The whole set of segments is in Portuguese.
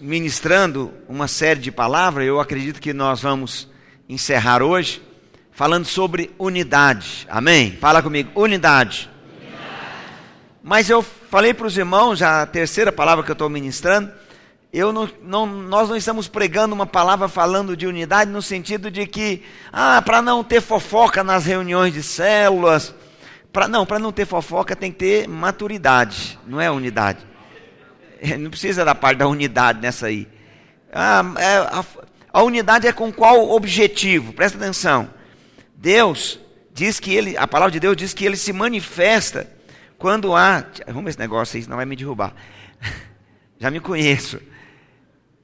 ministrando uma série de palavras. Eu acredito que nós vamos encerrar hoje falando sobre unidade. Amém? Fala comigo, unidade. Mas eu falei para os irmãos, já a terceira palavra que eu estou ministrando, nós não estamos pregando uma palavra falando de unidade no sentido de que, para não ter fofoca nas reuniões de células, para não ter fofoca tem que ter maturidade, não é unidade. Não precisa da parte da unidade nessa aí. A unidade é com qual objetivo? Presta atenção. Deus diz que a palavra de Deus diz que ele se manifesta quando há... Vamos ver esse negócio aí, senão vai me derrubar. Já me conheço.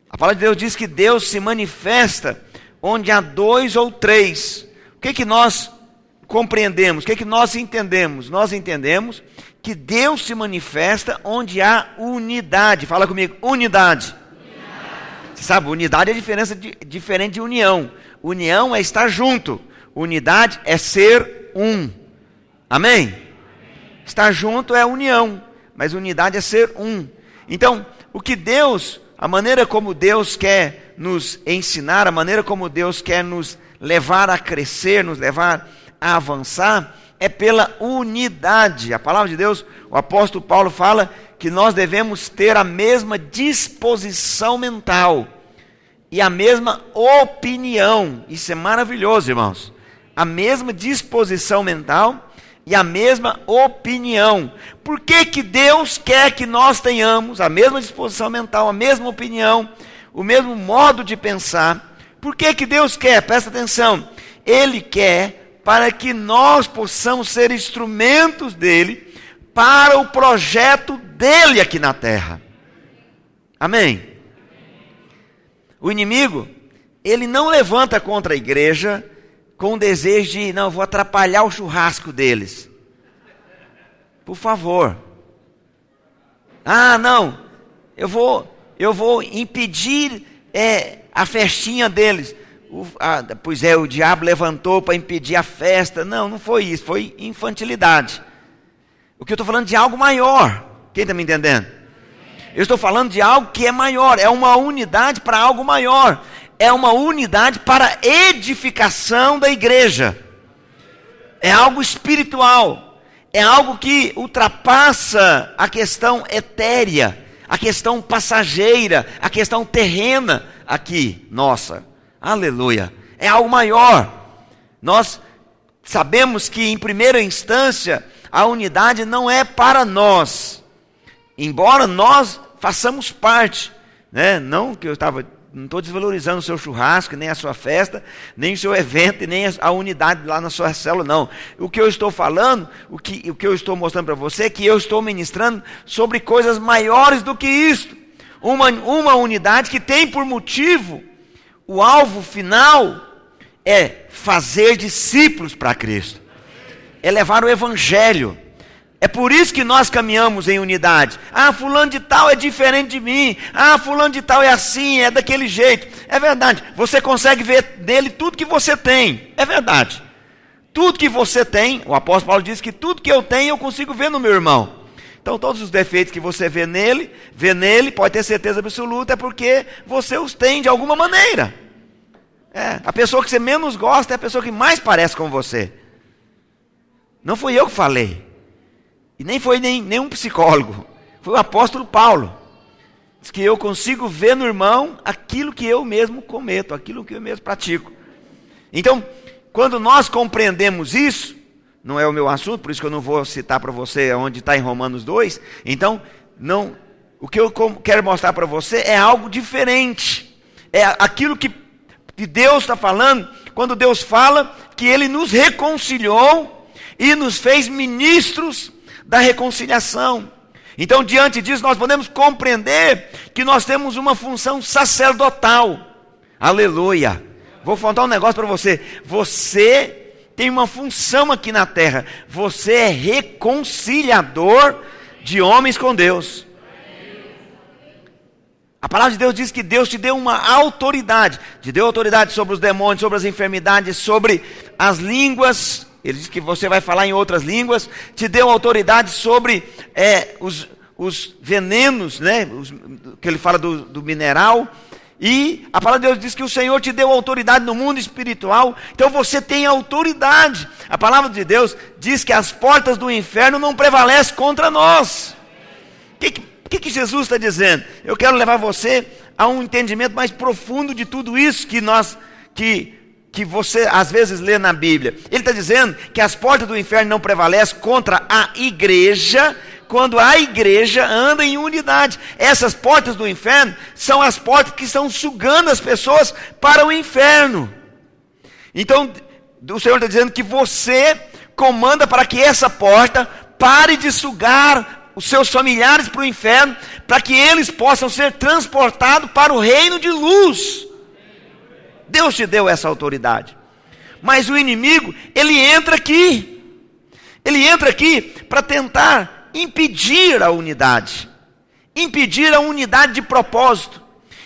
A palavra de Deus diz que Deus se manifesta onde há 2 ou 3. O que nós compreendemos? O que nós entendemos? Nós entendemos que Deus se manifesta onde há unidade. Fala comigo, unidade. Você sabe, unidade é diferente de união. União é estar junto. Unidade é ser um. Amém? Estar junto é união, mas unidade é ser um. Então, a maneira como Deus quer nos ensinar, a maneira como Deus quer nos levar a crescer, nos levar a avançar, é pela unidade. A palavra de Deus, o apóstolo Paulo fala que nós devemos ter a mesma disposição mental e a mesma opinião. Isso é maravilhoso, irmãos. A mesma disposição mental e a mesma opinião. Por que Deus quer que nós tenhamos a mesma disposição mental, a mesma opinião, o mesmo modo de pensar? Por que Deus quer? Presta atenção. Ele quer para que nós possamos ser instrumentos dele para o projeto dele aqui na terra. Amém? O inimigo, ele não levanta contra a igreja com o desejo de, não, eu vou atrapalhar o churrasco deles. Por favor. Não, eu vou impedir a festinha deles. O diabo levantou para impedir a festa. Não foi isso, foi infantilidade. O que eu estou falando de algo maior. Quem está me entendendo? Eu estou falando de algo que é maior. É uma unidade para algo maior. É uma unidade para edificação da igreja. É algo espiritual. É algo que ultrapassa a questão etérea, a questão passageira, a questão terrena aqui, nossa. Aleluia. É algo maior. Nós sabemos que em primeira instância a unidade não é para nós. Embora nós façamos parte, né? Não estou desvalorizando o seu churrasco, nem a sua festa, nem o seu evento, e nem a unidade lá na sua célula, não. O que eu estou falando, o que eu estou mostrando para você é que eu estou ministrando sobre coisas maiores do que isso. Uma unidade que tem por motivo, o alvo final é fazer discípulos para Cristo. É levar o evangelho. É por isso que nós caminhamos em unidade. Fulano de tal é diferente de mim. Fulano de tal é assim, é daquele jeito. É verdade. Você consegue ver nele tudo que você tem. É verdade. Tudo que você tem, o apóstolo Paulo diz que tudo que eu tenho eu consigo ver no meu irmão. Então todos os defeitos que você vê nele, pode ter certeza absoluta, é porque você os tem de alguma maneira. A pessoa que você menos gosta é a pessoa que mais parece com você. Não fui eu que falei. E nem foi nenhum psicólogo. Foi o apóstolo Paulo. Diz que eu consigo ver no irmão aquilo que eu mesmo cometo, aquilo que eu mesmo pratico. Então, quando nós compreendemos isso, não é o meu assunto, por isso que eu não vou citar para você onde está em Romanos 2. Então, o que eu quero mostrar para você é algo diferente. É aquilo que Deus está falando, quando Deus fala que Ele nos reconciliou e nos fez ministros da reconciliação. Então, diante disso, nós podemos compreender que nós temos uma função sacerdotal. Aleluia. Vou contar um negócio para você. Você tem uma função aqui na terra. Você é reconciliador de homens com Deus. A palavra de Deus diz que Deus te deu uma autoridade. Te deu autoridade sobre os demônios, sobre as enfermidades, sobre as línguas. Ele diz que você vai falar em outras línguas. Te deu autoridade sobre os venenos, né? Que ele fala do mineral. E a palavra de Deus diz que o Senhor te deu autoridade no mundo espiritual, então você tem autoridade. A palavra de Deus diz que as portas do inferno não prevalecem contra nós. O que Jesus está dizendo? Eu quero levar você a um entendimento mais profundo de tudo isso que você às vezes lê na Bíblia. Ele está dizendo que as portas do inferno não prevalecem contra a igreja, quando a igreja anda em unidade. Essas portas do inferno são as portas que estão sugando as pessoas para o inferno. Então, o Senhor está dizendo que você comanda para que essa porta pare de sugar os seus familiares para o inferno, para que eles possam ser transportados para o reino de luz. Deus te deu essa autoridade. Mas o inimigo, ele entra aqui para tentar impedir a unidade de propósito,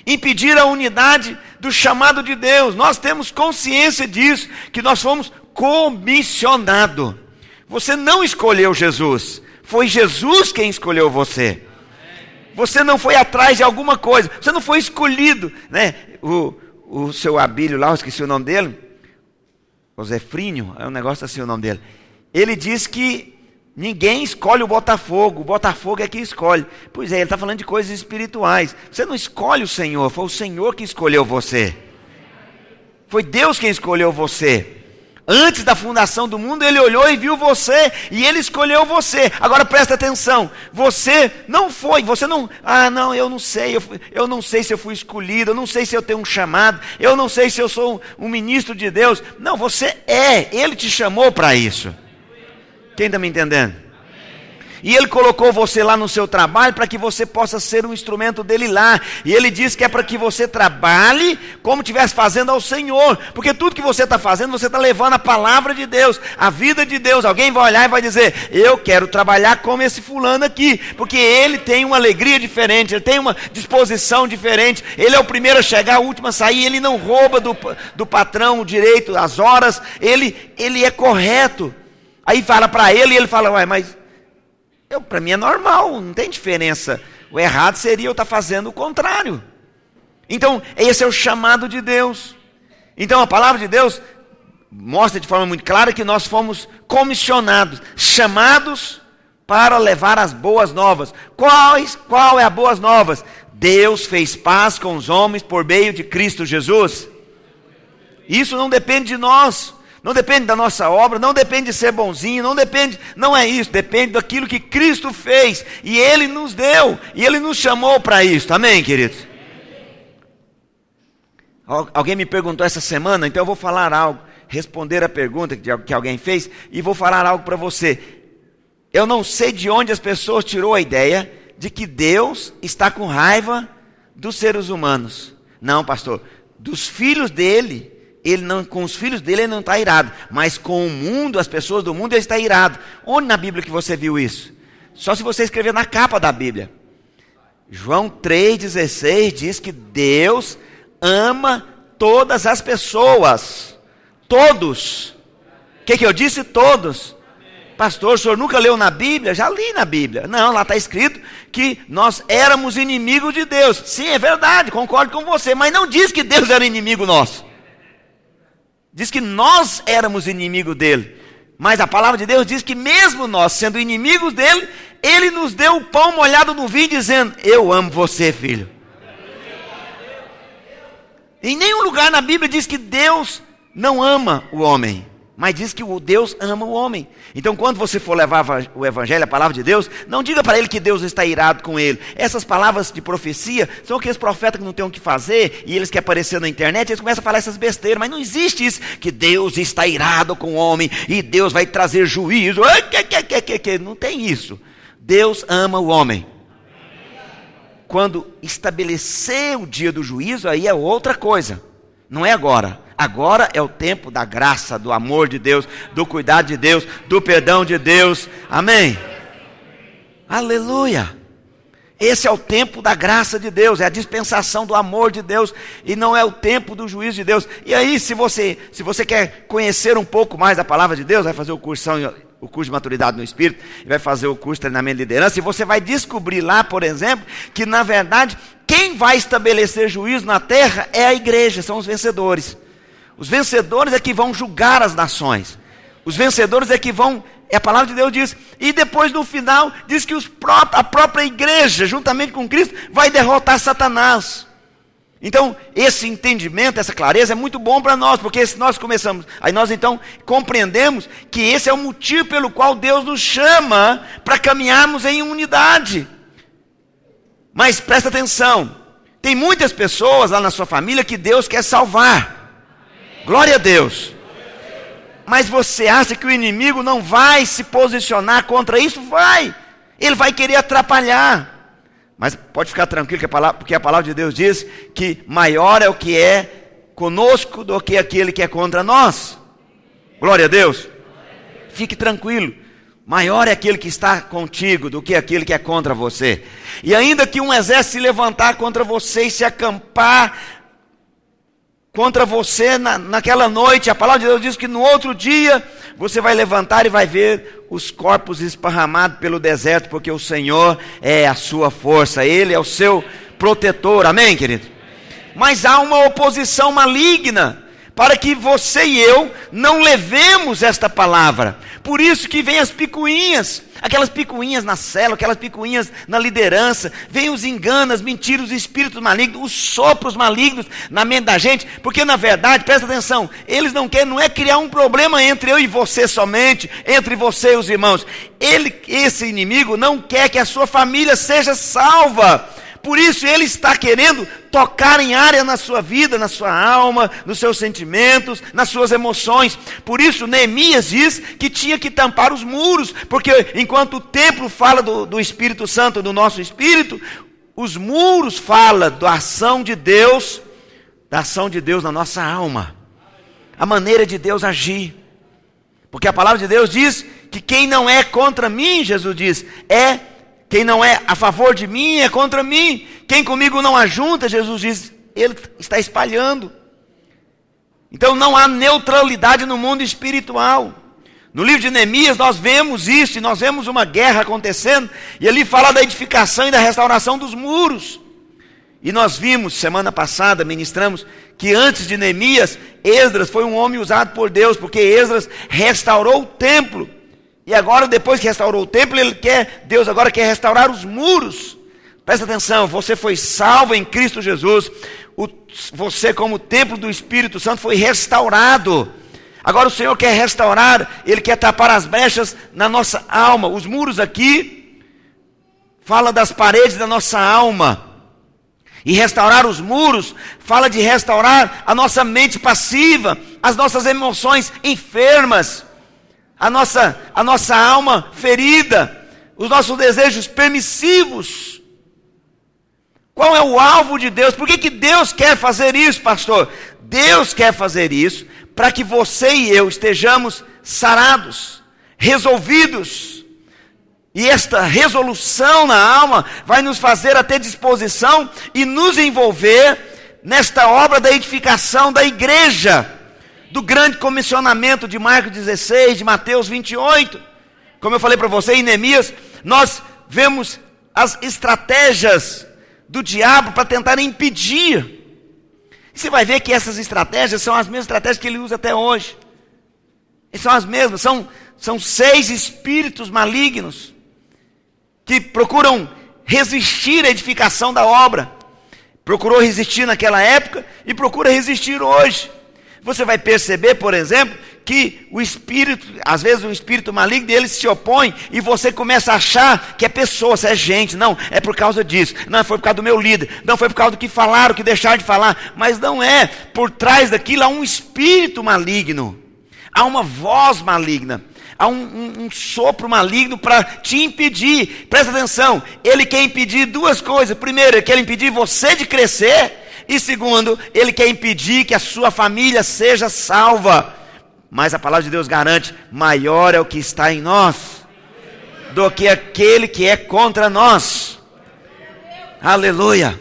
impedir a unidade do chamado de Deus. Nós temos consciência disso, que nós fomos comissionados. Você não escolheu Jesus, foi Jesus quem escolheu você. Você não foi atrás de alguma coisa, você não foi escolhido, né? O seu Abílio lá, eu esqueci o nome dele, o Zefrínio, é um negócio assim o nome dele. Ele diz que ninguém escolhe o Botafogo é que escolhe. Pois é, ele está falando de coisas espirituais. Você não escolhe o Senhor, foi o Senhor que escolheu você. Foi Deus quem escolheu você. Antes da fundação do mundo, Ele olhou e viu você, e Ele escolheu você. Agora presta atenção, você não, eu não sei se eu fui escolhido, eu não sei se eu tenho um chamado, eu não sei se eu sou um ministro de Deus. Não, você Ele te chamou para isso. Quem está me entendendo? E Ele colocou você lá no seu trabalho para que você possa ser um instrumento dEle lá. E Ele diz que é para que você trabalhe como estivesse fazendo ao Senhor. Porque tudo que você está fazendo, você está levando a palavra de Deus, a vida de Deus. Alguém vai olhar e vai dizer, eu quero trabalhar como esse fulano aqui. Porque ele tem uma alegria diferente, ele tem uma disposição diferente. Ele é o primeiro a chegar, o último a sair. Ele não rouba do patrão o direito, as horas. Ele é correto. Aí fala para ele e ele fala, ué, mas para mim é normal, não tem diferença. O errado seria eu estar fazendo o contrário. Então, esse é o chamado de Deus. Então, a palavra de Deus mostra de forma muito clara que nós fomos comissionados, chamados para levar as boas novas. Qual é a boas novas? Deus fez paz com os homens por meio de Cristo Jesus. Isso não depende de nós. Não depende da nossa obra, não depende de ser bonzinho, não é isso, depende daquilo que Cristo fez, e Ele nos deu, e Ele nos chamou para isso, amém, queridos? Alguém me perguntou essa semana, então eu vou falar algo, responder a pergunta que alguém fez, e vou falar algo para você. Eu não sei de onde as pessoas tirou a ideia de que Deus está com raiva dos seres humanos. Não, pastor, dos filhos dele. Com os filhos dele ele não está irado, mas com o mundo, as pessoas do mundo, ele está irado. Onde na Bíblia que você viu isso? Só se você escrever na capa da Bíblia. João 3,16 diz que Deus ama todas as pessoas. Todos. O que eu disse? Todos. Pastor, o senhor nunca leu na Bíblia? Já li na Bíblia. Não, lá está escrito que nós éramos inimigos de Deus. Sim, é verdade, concordo com você, mas não diz que Deus era inimigo nosso. Diz que nós éramos inimigos dele. Mas a palavra de Deus diz que mesmo nós sendo inimigos dele, ele nos deu o pão molhado no vinho, dizendo, eu amo você, filho. Em nenhum lugar na Bíblia diz que Deus não ama o homem, mas diz que o Deus ama o homem. Então quando você for levar o evangelho, a palavra de Deus, não diga para ele que Deus está irado com ele. Essas palavras de profecia são aqueles profetas que não têm o que fazer, e eles querem aparecer na internet, eles começam a falar essas besteiras, mas não existe isso, que Deus está irado com o homem, e Deus vai trazer juízo, não tem isso. Deus ama o homem. Quando estabelecer o dia do juízo, aí é outra coisa, não é agora. Agora é o tempo da graça, do amor de Deus, do cuidado de Deus, do perdão de Deus. Amém? Aleluia! Esse é o tempo da graça de Deus, é a dispensação do amor de Deus, e não é o tempo do juízo de Deus. E aí, se você quer conhecer um pouco mais da palavra de Deus, vai fazer o cursão o curso de maturidade no Espírito, e vai fazer o curso de treinamento de liderança, e você vai descobrir lá, por exemplo, que na verdade, quem vai estabelecer juízo na terra é a igreja, são os vencedores. Os vencedores é que vão julgar as nações. Os vencedores é que vão, a palavra de Deus diz, e depois no final diz que a própria igreja, juntamente com Cristo, vai derrotar Satanás. Então, esse entendimento, essa clareza é muito bom para nós, porque se nós começamos, aí nós então compreendemos que esse é o motivo pelo qual Deus nos chama para caminharmos em unidade. Mas presta atenção, tem muitas pessoas lá na sua família que Deus quer salvar. Glória a Deus. Mas você acha que o inimigo não vai se posicionar contra isso? Vai. Ele vai querer atrapalhar. Mas pode ficar tranquilo, porque a palavra de Deus diz que maior é o que é conosco do que aquele que é contra nós. Glória a Deus. Fique tranquilo. Maior é aquele que está contigo do que aquele que é contra você. E ainda que um exército se levantar contra você e se acampar contra você naquela noite, a palavra de Deus diz que no outro dia você vai levantar e vai ver os corpos esparramados pelo deserto, porque o Senhor é a sua força, Ele é o seu protetor, amém, querido? Mas há uma oposição maligna para que você e eu não levemos esta palavra. Por isso que vem as picuinhas, aquelas picuinhas na célula, aquelas picuinhas na liderança, vem os enganos, as mentiras, os espíritos malignos, os sopros malignos na mente da gente, porque na verdade, presta atenção, eles não querem, não é criar um problema entre eu e você somente, entre você e os irmãos. Esse inimigo não quer que a sua família seja salva. Por isso ele está querendo tocar em área na sua vida, na sua alma, nos seus sentimentos, nas suas emoções. Por isso Neemias diz que tinha que tampar os muros, porque enquanto o templo fala do Espírito Santo, do nosso Espírito, os muros falam da ação de Deus na nossa alma, a maneira de Deus agir. Porque a palavra de Deus diz que quem não é contra mim, Jesus diz, quem não é a favor de mim é contra mim. Quem comigo não ajunta, Jesus diz, ele está espalhando. Então não há neutralidade no mundo espiritual. No livro de Neemias nós vemos isso, e nós vemos uma guerra acontecendo, e ali fala da edificação e da restauração dos muros. E nós vimos, semana passada, ministramos, que antes de Neemias, Esdras foi um homem usado por Deus, porque Esdras restaurou o templo. E agora, depois que restaurou o templo, Deus agora quer restaurar os muros. Presta atenção, você foi salvo em Cristo Jesus. Você, como templo do Espírito Santo, foi restaurado. Agora o Senhor quer restaurar, Ele quer tapar as brechas na nossa alma. Os muros aqui fala das paredes da nossa alma. E restaurar os muros fala de restaurar a nossa mente passiva, as nossas emoções enfermas, a nossa alma ferida, os nossos desejos permissivos. Qual é o alvo de Deus? Por que Deus quer fazer isso, pastor? Deus quer fazer isso para que você e eu estejamos sarados, resolvidos. E esta resolução na alma vai nos fazer a ter disposição e nos envolver nesta obra da edificação da igreja, do grande comissionamento de Marcos 16, de Mateus 28. Como eu falei para você, em Neemias, nós vemos as estratégias do diabo para tentar impedir. E você vai ver que essas estratégias são as mesmas estratégias que ele usa até hoje. E são as mesmas, são 6 espíritos malignos que procuram resistir à edificação da obra. Procurou resistir naquela época e procura resistir hoje. Você vai perceber, por exemplo, que o espírito, às vezes o espírito maligno dele se opõe e você começa a achar que é pessoa, se é gente. Não, é por causa disso. Não, foi por causa do meu líder. Não, foi por causa do que falaram, que deixaram de falar. Mas não é. Por trás daquilo há um espírito maligno. Há uma voz maligna. Há um sopro maligno para te impedir. Presta atenção. Ele quer impedir 2 coisas. Primeiro, ele quer impedir você de crescer. E segundo, ele quer impedir que a sua família seja salva. Mas a palavra de Deus garante, maior é o que está em nós do que aquele que é contra nós. Aleluia.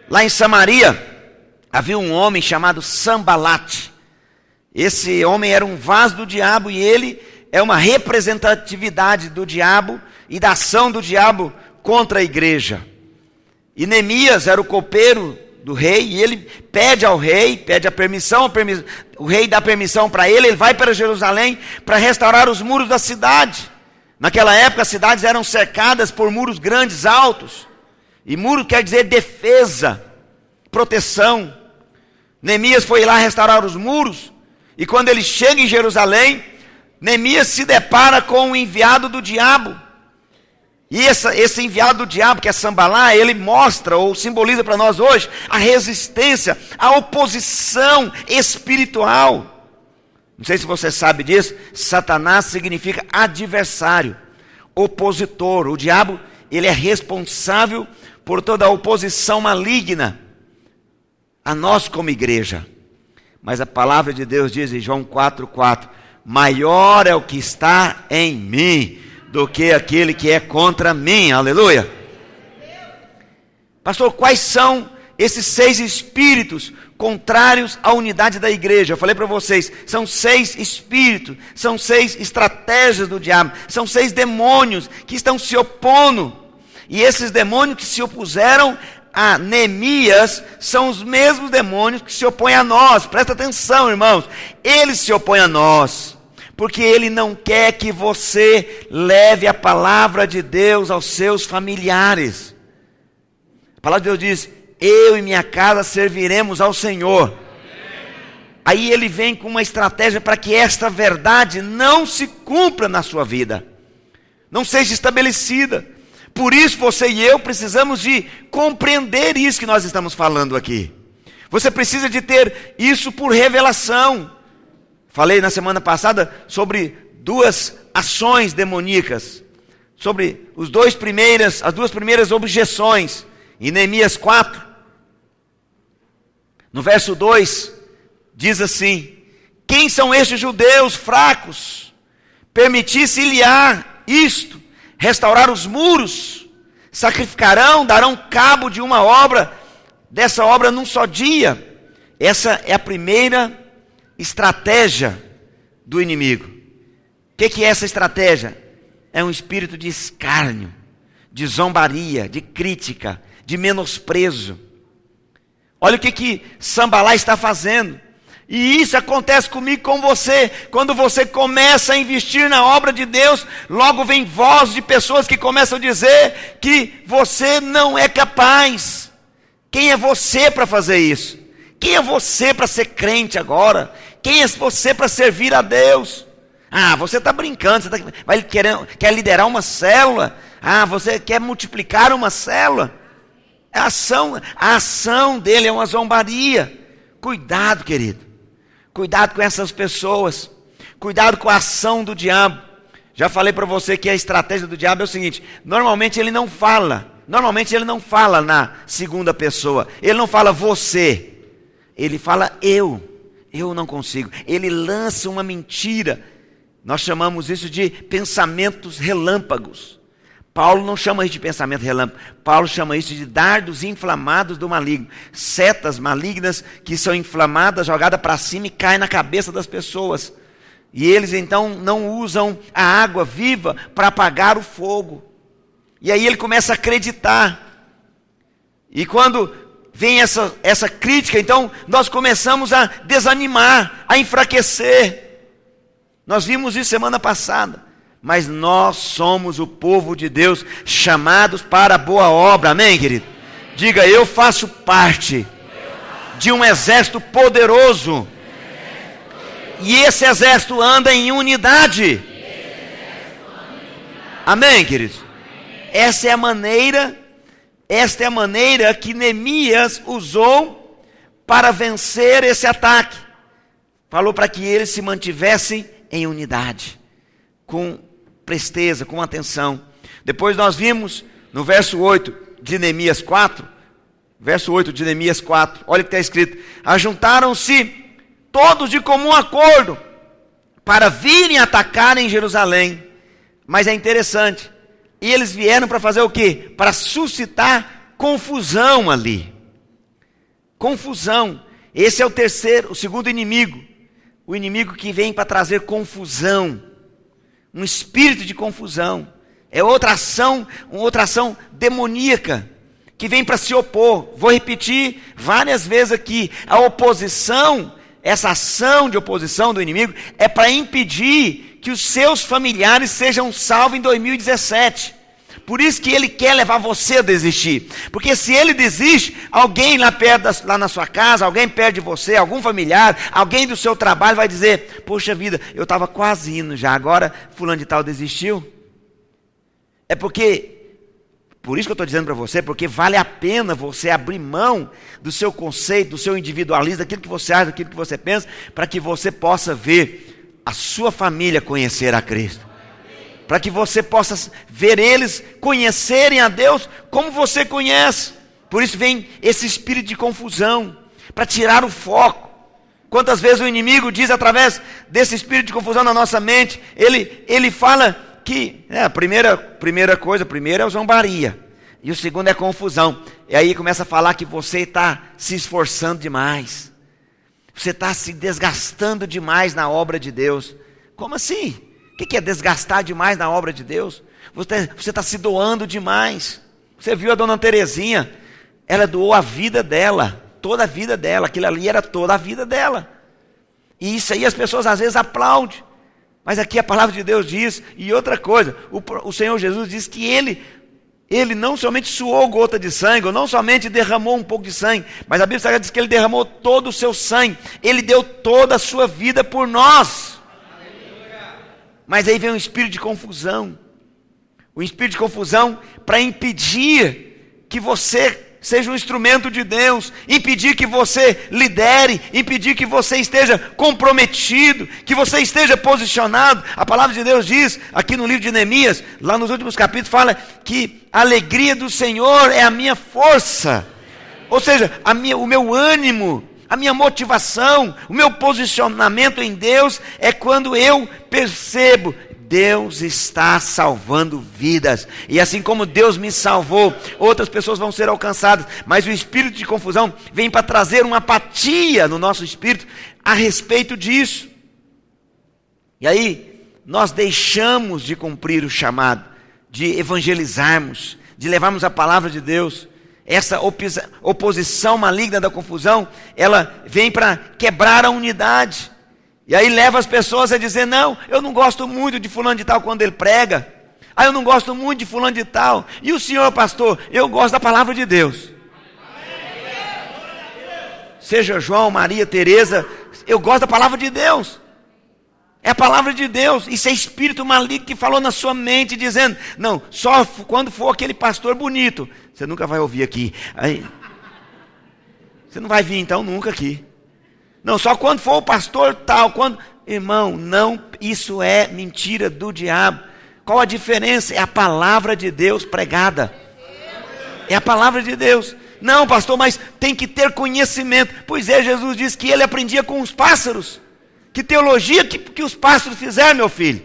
Lá em Samaria, havia um homem chamado Sambalate. Esse homem era um vaso do diabo e ele é uma representatividade do diabo e da ação do diabo contra a igreja. E Neemias era o copeiro do rei, e ele pede ao rei, pede a permissão, o rei dá permissão para ele vai para Jerusalém para restaurar os muros da cidade. Naquela época as cidades eram cercadas por muros grandes, altos, e muro quer dizer defesa, proteção. Neemias foi lá restaurar os muros, e quando ele chega em Jerusalém, Neemias se depara com o enviado do diabo. E esse enviado do diabo, que é Sambalá, ele mostra ou simboliza para nós hoje a resistência, a oposição espiritual. Não sei se você sabe disso, Satanás significa adversário, opositor. O diabo, ele é responsável por toda a oposição maligna a nós como igreja. Mas a palavra de Deus diz em João 4,4: maior é o que está em mim do que aquele que é contra mim. Aleluia. Pastor, quais são esses 6 espíritos contrários à unidade da igreja? Eu falei para vocês, são 6 espíritos, são 6 estratégias do diabo, são 6 demônios que estão se opondo. E esses demônios que se opuseram a Neemias são os mesmos demônios que se opõem a nós. Presta atenção, irmãos, eles se opõem a nós porque ele não quer que você leve a palavra de Deus aos seus familiares. A palavra de Deus diz: eu e minha casa serviremos ao Senhor. Aí ele vem com uma estratégia para que esta verdade não se cumpra na sua vida, não seja estabelecida. Por isso você e eu precisamos de compreender isso que nós estamos falando aqui. Você precisa de ter isso por revelação. Falei na semana passada sobre 2 ações demoníacas, sobre as 2 primeiras objeções. Em Neemias 4, no verso 2, diz assim: quem são estes judeus fracos? Permitisse-lhe-á isto, restaurar os muros, sacrificarão, darão cabo de uma obra, dessa obra num só dia. Essa é a primeira estratégia do inimigo. O que é essa estratégia? É um espírito de escárnio, de zombaria, de crítica, de menosprezo. Olha o que Sambalá está fazendo. E isso acontece comigo e com você. Quando você começa a investir na obra de Deus, logo vem voz de pessoas que começam a dizer que você não é capaz. Quem é você para fazer isso? Quem é você para ser crente agora? Quem é você para servir a Deus? Ah, você está brincando, você quer liderar uma célula? Ah, você quer multiplicar uma célula? A ação dele é uma zombaria. Cuidado, querido. Cuidado com essas pessoas. Cuidado com a ação do diabo. Já falei para você que a estratégia do diabo é o seguinte: normalmente ele não fala na segunda pessoa. Ele não fala você. Ele fala eu não consigo. Ele lança uma mentira. Nós chamamos isso de pensamentos relâmpagos. Paulo não chama isso de pensamento relâmpago. Paulo chama isso de dardos inflamados do maligno. Setas malignas que são inflamadas, jogadas para cima e caem na cabeça das pessoas. E eles então não usam a água viva para apagar o fogo. E aí ele começa a acreditar. E quando vem essa crítica, então nós começamos a desanimar, a enfraquecer. Nós vimos isso semana passada. Mas nós somos o povo de Deus, chamados para a boa obra. Amém, querido? Diga: eu faço parte de um exército poderoso. E esse exército anda em unidade. Amém, queridos? Esta é a maneira que Neemias usou para vencer esse ataque. Falou para que eles se mantivessem em unidade, com presteza, com atenção. Depois nós vimos no verso 8 de Neemias 4, olha o que está escrito: ajuntaram-se todos de comum acordo para virem atacar em Jerusalém. Mas é interessante, e eles vieram para fazer o quê? Para suscitar confusão ali. Confusão. Esse é o segundo inimigo. O inimigo que vem para trazer confusão. um espírito de confusão. É outra ação demoníaca que vem para se opor. Vou repetir várias vezes aqui. A oposição, essa ação de oposição do inimigo é para impedir que os seus familiares sejam salvos em 2017. Por isso que ele quer levar você a desistir. Porque se ele desiste, alguém lá perto, lá na sua casa, alguém perto de você, algum familiar, alguém do seu trabalho vai dizer: poxa vida, eu estava quase indo já, agora fulano de tal desistiu. É porque, por isso que eu estou dizendo para você, porque vale a pena você abrir mão do seu conceito, do seu individualismo, daquilo que você acha, daquilo que você pensa, para que você possa ver a sua família conhecer a Cristo. Para que você possa ver eles conhecerem a Deus como você conhece. Por isso vem esse espírito de confusão, para tirar o foco. Quantas vezes o inimigo diz através desse espírito de confusão na nossa mente, ele fala que a primeira coisa é a zombaria, e o segundo é a confusão. E aí começa a falar que você está se esforçando demais, você está se desgastando demais na obra de Deus. Como assim? O que é desgastar demais na obra de Deus? Você está se doando demais. Você viu a dona Terezinha, ela doou a vida dela, toda a vida dela, aquilo ali era toda a vida dela. E isso aí as pessoas às vezes aplaudem, mas aqui a palavra de Deus diz, e outra coisa, o Senhor Jesus diz que ele não somente suou gota de sangue, ou não somente derramou um pouco de sangue, mas a Bíblia Sagrada diz que ele derramou todo o seu sangue, ele deu toda a sua vida por nós. Mas aí vem um espírito de confusão. O espírito de confusão para impedir que você seja um instrumento de Deus, impedir que você lidere, impedir que você esteja comprometido, que você esteja posicionado. A palavra de Deus diz, aqui no livro de Neemias, lá nos últimos capítulos, fala que a alegria do Senhor é a minha força. Ou seja, o meu ânimo, a minha motivação, o meu posicionamento em Deus é quando eu percebo: Deus está salvando vidas, e assim como Deus me salvou, outras pessoas vão ser alcançadas. Mas o espírito de confusão vem para trazer uma apatia no nosso espírito a respeito disso. E aí nós deixamos de cumprir o chamado, de evangelizarmos, de levarmos a palavra de Deus. Essa oposição maligna da confusão, ela vem para quebrar a unidade. E aí leva as pessoas a dizer: não, eu não gosto muito de fulano de tal quando ele prega. Eu não gosto muito de fulano de tal. E o senhor pastor? Eu gosto da palavra de Deus. Seja João, Maria, Teresa, eu gosto da palavra de Deus. É a palavra de Deus. Isso é espírito maligno que falou na sua mente, dizendo: não, só quando for aquele pastor bonito. Você nunca vai ouvir aqui. Aí, você não vai vir então nunca aqui. Não, só quando for o pastor tal. Irmão, não, isso é mentira do diabo. Qual a diferença? É a palavra de Deus pregada. É a palavra de Deus. Não, pastor, mas tem que ter conhecimento. Pois é, Jesus disse que ele aprendia com os pássaros. Que teologia que os pássaros fizeram, meu filho?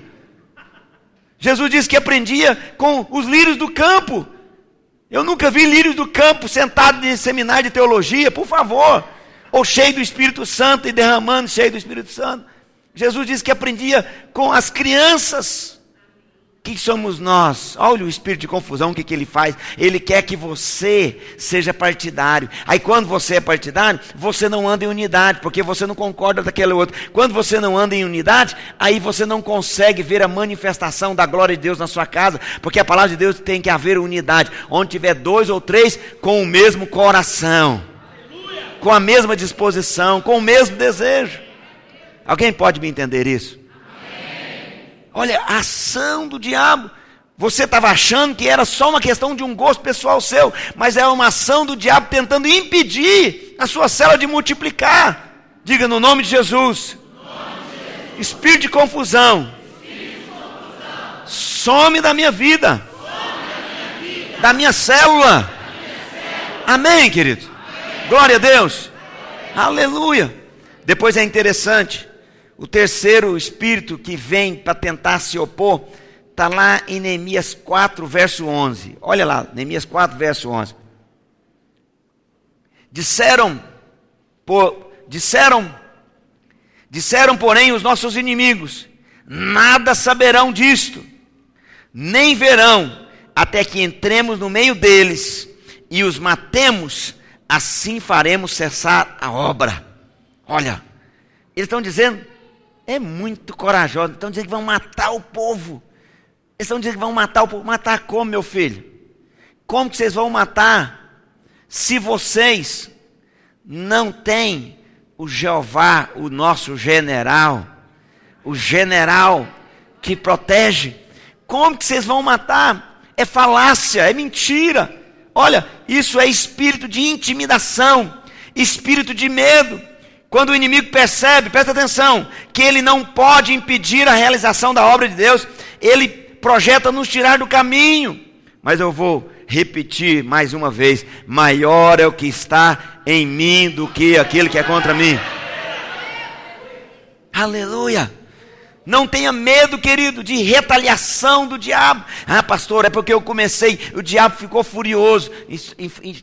Jesus disse que aprendia com os lírios do campo. Eu nunca vi lírios do campo sentados em seminário de teologia, por favor. Ou cheio do Espírito Santo e derramando cheio do Espírito Santo. Jesus disse que aprendia com as crianças. Quem somos nós? Olha o espírito de confusão, o que ele faz? Ele quer que você seja partidário. Aí quando você é partidário, você não anda em unidade, porque você não concorda daquele outro. Quando você não anda em unidade, aí você não consegue ver a manifestação da glória de Deus na sua casa, porque a palavra de Deus tem que haver unidade. Onde tiver 2 ou 3 com o mesmo coração, com a mesma disposição, com o mesmo desejo. Alguém pode me entender isso? Olha, a ação do diabo. Você estava achando que era só uma questão de um gosto pessoal seu, mas é uma ação do diabo tentando impedir a sua célula de multiplicar. Diga: no nome de Jesus. Espírito de confusão, some da minha vida, da minha célula. Amém, querido? Glória a Deus. Aleluia. Depois é interessante, o terceiro espírito que vem para tentar se opor, está lá em Neemias 4, verso 11. Olha lá, Neemias 4, verso 11. Disseram, porém, os nossos inimigos: nada saberão disto, nem verão, até que entremos no meio deles e os matemos, assim faremos cessar a obra. Olha, eles estão dizendo, é muito corajoso, estão dizendo que vão matar o povo. Eles estão dizendo que vão matar o povo. Matar como, meu filho? Como que vocês vão matar se vocês não têm o Jeová, o nosso general, o general que protege? Como que vocês vão matar? É falácia, é mentira. Olha, isso é espírito de intimidação, espírito de medo. Quando o inimigo percebe, presta atenção, que ele não pode impedir a realização da obra de Deus, ele projeta nos tirar do caminho. Mas eu vou repetir mais uma vez, maior é o que está em mim do que aquele que é contra mim. Aleluia! Não tenha medo, querido, de retaliação do diabo. Ah, pastor, é porque eu comecei, o diabo ficou furioso.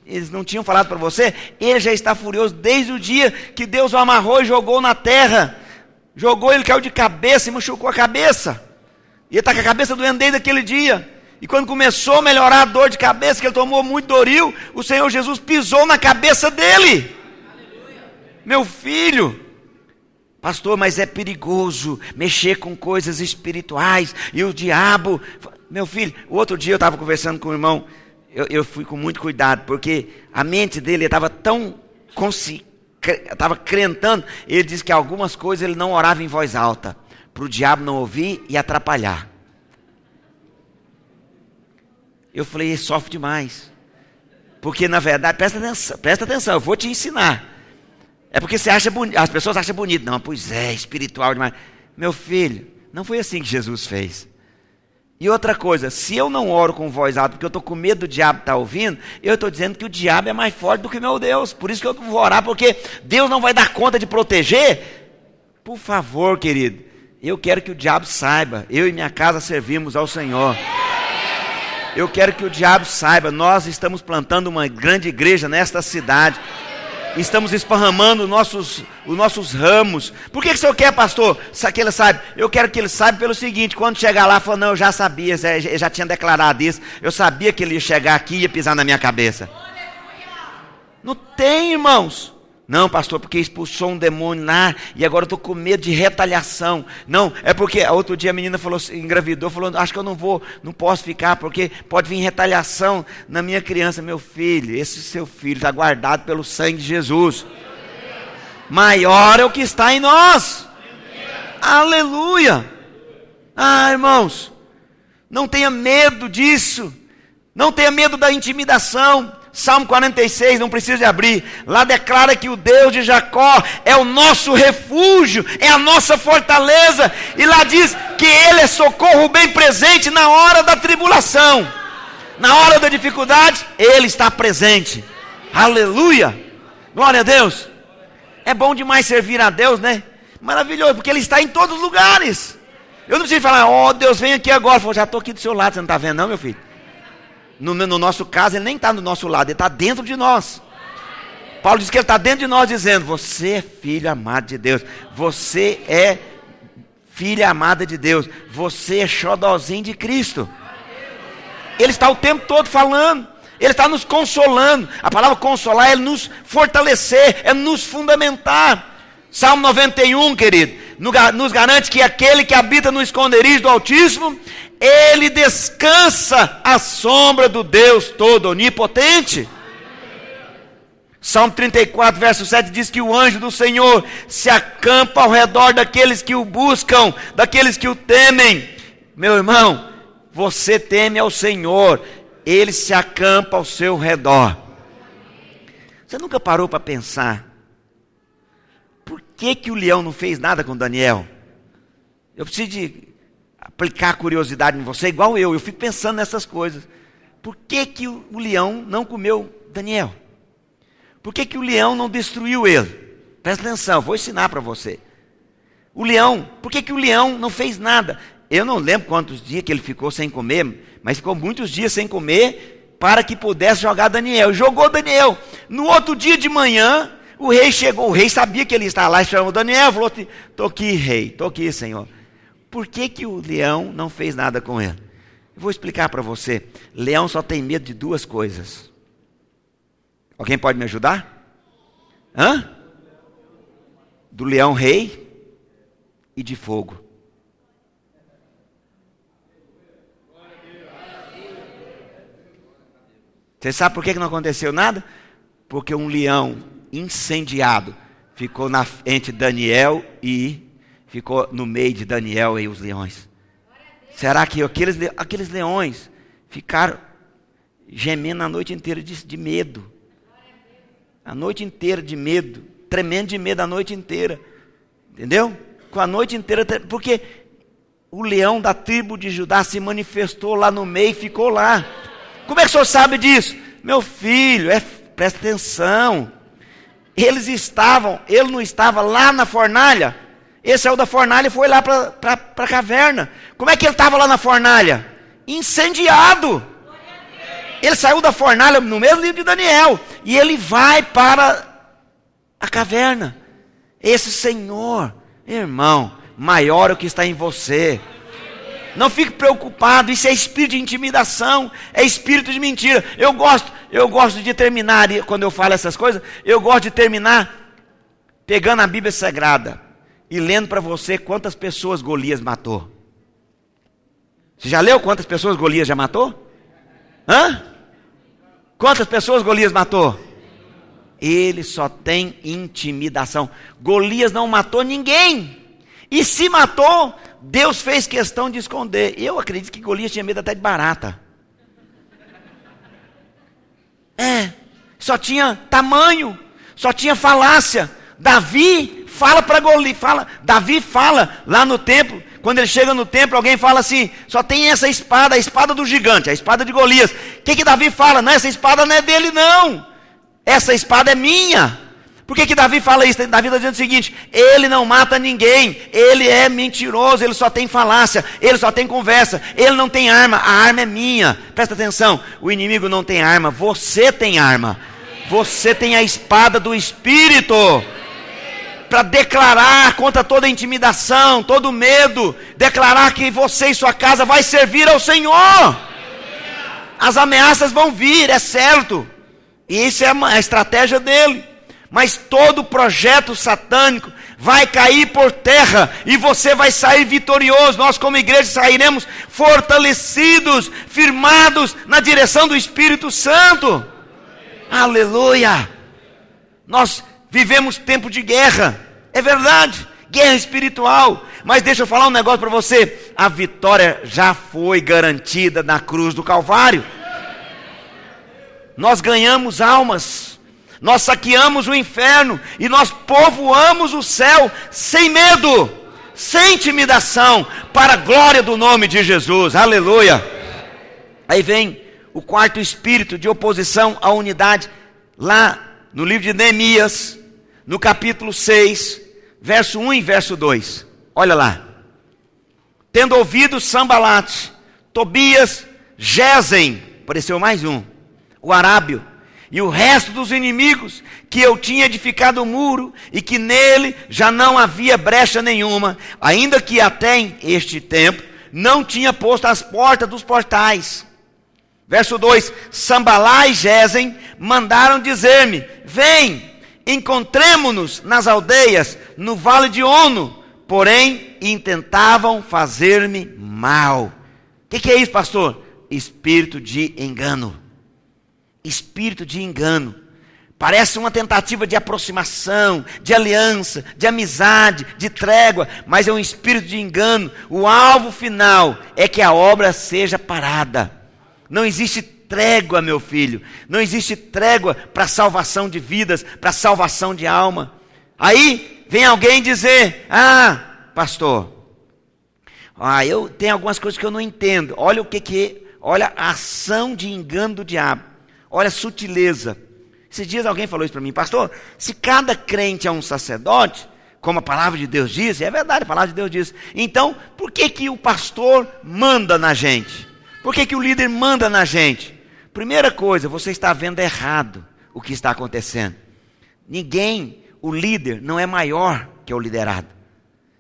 Eles não tinham falado para você? Ele já está furioso desde o dia que Deus o amarrou e jogou na terra. Jogou, ele caiu de cabeça e machucou a cabeça. E ele está com a cabeça doendo desde aquele dia. E quando começou a melhorar a dor de cabeça, que ele tomou muito Doril, o Senhor Jesus pisou na cabeça dele. Aleluia. Meu filho, pastor, mas é perigoso mexer com coisas espirituais, e o diabo, meu filho, o outro dia eu estava conversando com o irmão, eu fui com muito cuidado, porque a mente dele estava tão estava crentando, ele disse que algumas coisas ele não orava em voz alta, para o diabo não ouvir e atrapalhar. Eu falei, ele sofre demais. Porque na verdade, presta atenção, eu vou te ensinar. É porque você acha bonito, as pessoas acham bonito. Não, pois é, espiritual demais. Meu filho, não foi assim que Jesus fez. E outra coisa, se eu não oro com voz alta, porque eu estou com medo do diabo estar ouvindo, eu estou dizendo que o diabo é mais forte do que meu Deus. Por isso que eu vou orar, porque Deus não vai dar conta de proteger. Por favor, querido, eu quero que o diabo saiba, eu e minha casa servimos ao Senhor. Eu quero que o diabo saiba, nós estamos plantando uma grande igreja nesta cidade. Estamos esparramando os nossos ramos. Por que o senhor quer, pastor? Que ele saiba? Eu quero que ele saiba pelo seguinte, quando chegar lá, fala, não, eu já sabia, eu já tinha declarado isso. Eu sabia que ele ia chegar aqui e ia pisar na minha cabeça. Não tem, irmãos. Não, pastor, porque expulsou um demônio lá e agora eu estou com medo de retaliação. Não, é porque outro dia a menina falou, engravidou, falou, acho que eu não posso ficar porque pode vir retaliação na minha criança. Meu filho, esse seu filho está guardado pelo sangue de Jesus. Maior é o que está em nós. Aleluia. Ah, irmãos, não tenha medo disso. Não tenha medo da intimidação. Salmo 46, não precisa de abrir, lá declara que o Deus de Jacó é o nosso refúgio, é a nossa fortaleza, e lá diz que Ele é socorro bem presente na hora da tribulação, na hora da dificuldade, Ele está presente. Aleluia, glória a Deus. É bom demais servir a Deus, né? Maravilhoso, porque Ele está em todos os lugares. Eu não preciso falar, ó Deus, vem aqui agora. Eu falo, já estou aqui do seu lado, você não está vendo não, meu filho? No nosso caso, ele nem está do nosso lado, ele está dentro de nós. Paulo diz que ele está dentro de nós, dizendo, você é filho amado de Deus, você é filha amada de Deus, você é xodózinho de Cristo. Ele está o tempo todo falando, ele está nos consolando. A palavra consolar é nos fortalecer, é nos fundamentar. Salmo 91, querido, nos garante que aquele que habita no esconderijo do Altíssimo, ele descansa à sombra do Deus todo onipotente. Salmo 34, verso 7 diz que o anjo do Senhor se acampa ao redor daqueles que o buscam, daqueles que o temem. Meu irmão, você teme ao Senhor, Ele se acampa ao seu redor. Você nunca parou para pensar, por que o leão não fez nada com Daniel? Eu preciso de aplicar curiosidade em você, igual eu fico pensando nessas coisas. Por que o leão não comeu Daniel? Por que o leão não destruiu ele? Presta atenção, vou ensinar para você. O leão, por que o leão não fez nada? Eu não lembro quantos dias que ele ficou sem comer, mas ficou muitos dias sem comer para que pudesse jogar Daniel. Jogou Daniel. No outro dia de manhã, o rei chegou. O rei sabia que ele estava lá e chamou Daniel. Falou, estou aqui, rei, estou aqui, Senhor. por que o leão não fez nada com ele? Eu vou explicar para você. Leão só tem medo de duas coisas. Alguém pode me ajudar? Do leão rei e de fogo. Você sabe por que não aconteceu nada? Porque um leão incendiado ficou entre Daniel e ficou no meio de Daniel e os leões. Será que aqueles leões ficaram gemendo a noite inteira de medo? A noite inteira de medo, tremendo de medo a noite inteira. Entendeu? Com a noite inteira, porque o leão da tribo de Judá se manifestou lá no meio e ficou lá. Como é que o senhor sabe disso? Meu filho, presta atenção. Ele não estava lá na fornalha. Ele saiu da fornalha e foi lá para a caverna. Como é que ele estava lá na fornalha? Incendiado. Ele saiu da fornalha no mesmo livro de Daniel. E ele vai para a caverna. Esse Senhor, irmão, maior é o que está em você. Não fique preocupado, isso é espírito de intimidação, é espírito de mentira. Eu gosto de terminar, quando eu falo essas coisas, eu gosto de terminar pegando a Bíblia Sagrada e lendo para você quantas pessoas Golias matou. Você já leu quantas pessoas Golias já matou? Quantas pessoas Golias matou? Ele só tem intimidação. Golias não matou ninguém. E se matou, Deus fez questão de esconder. Eu acredito que Golias tinha medo até de barata. Só tinha tamanho, só tinha falácia. Davi fala para Golias, Davi fala lá no templo. Quando ele chega no templo, alguém fala assim: só tem essa espada, a espada do gigante, a espada de Golias. O que Davi fala? Não, essa espada não é dele não. Essa espada é minha. Por que Davi fala isso? Davi está dizendo o seguinte: ele não mata ninguém, ele é mentiroso, ele só tem falácia, ele só tem conversa, ele não tem arma, a arma é minha. Presta atenção, o inimigo não tem arma, você tem arma. Você tem a espada do Espírito para declarar contra toda intimidação, todo medo, declarar que você e sua casa vai servir ao Senhor. As ameaças vão vir, é certo, e isso é a estratégia dele. Mas todo projeto satânico vai cair por terra e você vai sair vitorioso. Nós como igreja sairemos fortalecidos, firmados na direção do Espírito Santo. Aleluia! Nós vivemos tempo de guerra, é verdade, guerra espiritual. Mas deixa eu falar um negócio para você: a vitória já foi garantida na cruz do Calvário. Nós ganhamos almas, nós saqueamos o inferno e nós povoamos o céu sem medo, sem intimidação, para a glória do nome de Jesus. Aleluia! Aí vem o quarto espírito de oposição à unidade, lá no livro de Neemias, no capítulo 6, verso 1 e verso 2. Olha lá: tendo ouvido Sambalate, Tobias, Gesem, apareceu mais um, o arábio, e o resto dos inimigos, que eu tinha edificado o muro, e que nele já não havia brecha nenhuma, ainda que até este tempo não tinha posto as portas dos portais. Verso 2: Sambalá e Gesem mandaram dizer-me: vem, encontremo-nos nas aldeias, no vale de Ono. Porém, intentavam fazer-me mal. O que é isso, pastor? Espírito de engano. Espírito de engano. Parece uma tentativa de aproximação, de aliança, de amizade, de trégua, mas é um espírito de engano. O alvo final é que a obra seja parada. Não existe trégua, meu filho. Não existe trégua para a salvação de vidas, para a salvação de alma. Aí vem alguém dizer: pastor, eu tenho algumas coisas que eu não entendo. Olha o olha a ação de engano do diabo. Olha a sutileza. Esses dias alguém falou isso para mim: pastor, se cada crente é um sacerdote, como a palavra de Deus diz, é verdade, a palavra de Deus diz, então por que o pastor manda na gente? Por que o líder manda na gente? Primeira coisa, você está vendo errado o que está acontecendo. O líder não é maior que o liderado.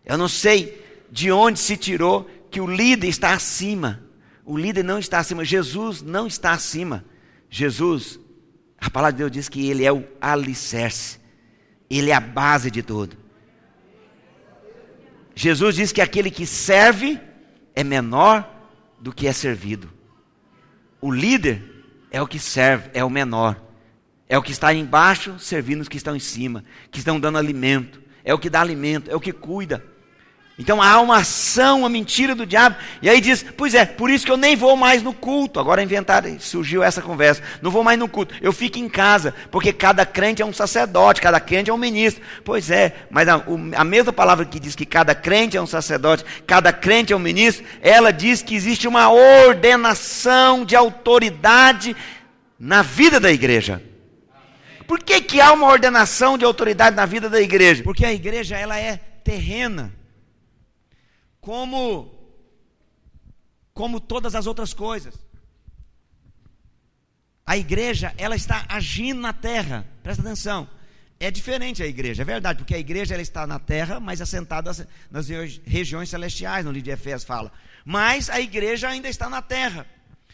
Eu não sei de onde se tirou que o líder está acima. O líder não está acima, Jesus não está acima. Jesus, a palavra de Deus diz que Ele é o alicerce, Ele é a base de tudo. Jesus diz que aquele que serve é menor do que é servido. O líder é o que serve, é o menor. É o que está embaixo servindo os que estão em cima, que estão dando alimento. É o que dá alimento, é o que cuida. Então há uma ação, uma mentira do diabo. E aí diz, pois é, por isso que eu nem vou mais no culto. Agora surgiu essa conversa. Não vou mais no culto, eu fico em casa. Porque cada crente é um sacerdote, cada crente é um ministro. Pois é, mas a mesma palavra que diz que cada crente é um sacerdote, cada crente é um ministro, ela diz que existe uma ordenação de autoridade na vida da igreja. Por que há uma ordenação de autoridade na vida da igreja? Porque a igreja ela é terrena. Como todas as outras coisas. A igreja, ela está agindo na terra. Presta atenção. É diferente a igreja, é verdade, porque a igreja ela está na terra, mas assentada nas regiões celestiais, no livro de Efésios fala. Mas a igreja ainda está na terra.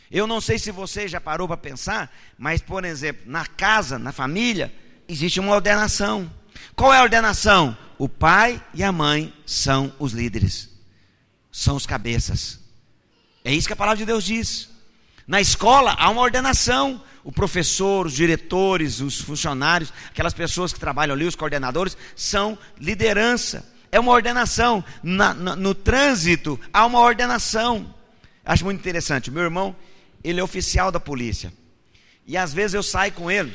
Eu não sei se você já parou para pensar, mas, por exemplo, na casa, na família, existe uma ordenação. Qual é a ordenação? O pai e a mãe são os líderes. São os cabeças. É isso que a palavra de Deus diz. Na escola há uma ordenação. O professor, os diretores, os funcionários, aquelas pessoas que trabalham ali, os coordenadores, são liderança. É uma ordenação. No trânsito há uma ordenação. Acho muito interessante. O meu irmão, ele é oficial da polícia. E às vezes eu saio com ele.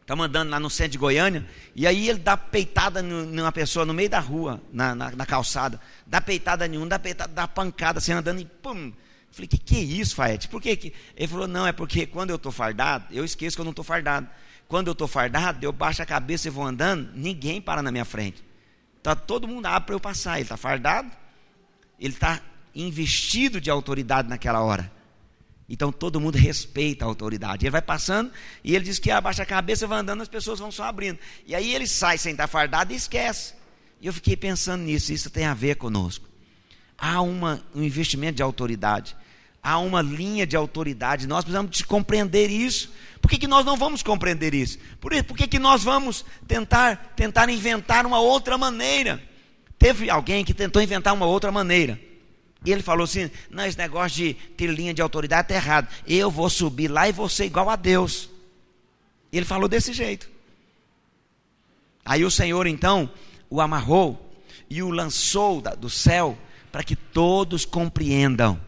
Estamos andando lá no centro de Goiânia, e aí ele dá peitada numa pessoa no meio da rua, na calçada. Dá peitada em um, dá pancada, assim, andando e pum. Falei, que é isso, Faete? Por que? Ele falou, não, é porque quando eu estou fardado, eu esqueço que eu não estou fardado. Quando eu estou fardado, eu baixo a cabeça e vou andando, ninguém para na minha frente. Então todo mundo abre para eu passar. Ele está fardado, ele está investido de autoridade naquela hora. Então todo mundo respeita a autoridade. Ele vai passando e ele diz que abaixa a cabeça, vai andando, as pessoas vão só abrindo. E aí ele sai sem estar fardado e esquece. E eu fiquei pensando nisso, isso tem a ver conosco. Há um investimento de autoridade. Há uma linha de autoridade. Nós precisamos de compreender isso. Por que nós não vamos compreender isso? Por que nós vamos tentar inventar uma outra maneira? Teve alguém que tentou inventar uma outra maneira. E ele falou assim, não, esse negócio de ter linha de autoridade está errado. Eu vou subir lá e vou ser igual a Deus. Ele falou desse jeito. Aí o Senhor então o amarrou e o lançou do céu para que todos compreendam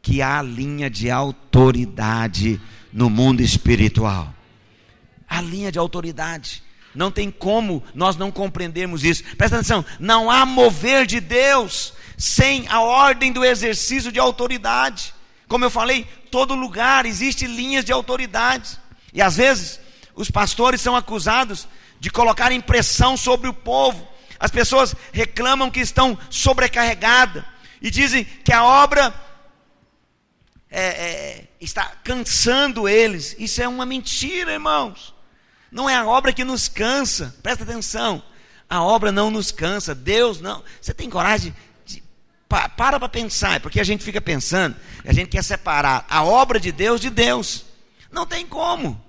que há linha de autoridade no mundo espiritual. A linha de autoridade. Não tem como nós não compreendermos isso. Presta atenção, não há mover de Deus sem a ordem do exercício de autoridade. Como eu falei, todo lugar existe linhas de autoridade. E às vezes os pastores são acusados de colocar pressão sobre o povo. As pessoas reclamam que estão sobrecarregadas e dizem que a obra está cansando eles. Isso é uma mentira, irmãos. Não é a obra que nos cansa. Presta atenção, a obra não nos cansa. Deus não. Você tem coragem para pensar, porque a gente fica pensando, a gente quer separar a obra de Deus de Deus. Não tem como.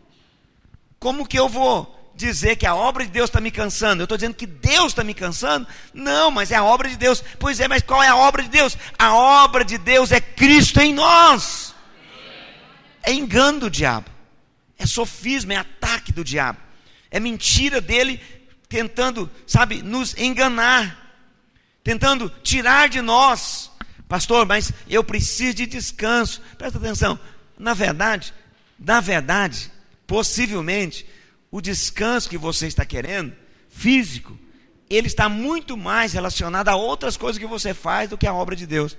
Como que eu vou dizer que a obra de Deus está me cansando? Eu estou dizendo que Deus está me cansando? Não, mas é a obra de Deus. Pois é, mas qual é a obra de Deus? A obra de Deus é Cristo em nós. É engano do diabo, é sofisma, é ataque do diabo, é mentira dele tentando, nos enganar, tentando tirar de nós. Pastor, mas eu preciso de descanso. Presta atenção, na verdade, possivelmente, o descanso que você está querendo, físico, ele está muito mais relacionado a outras coisas que você faz do que a obra de Deus.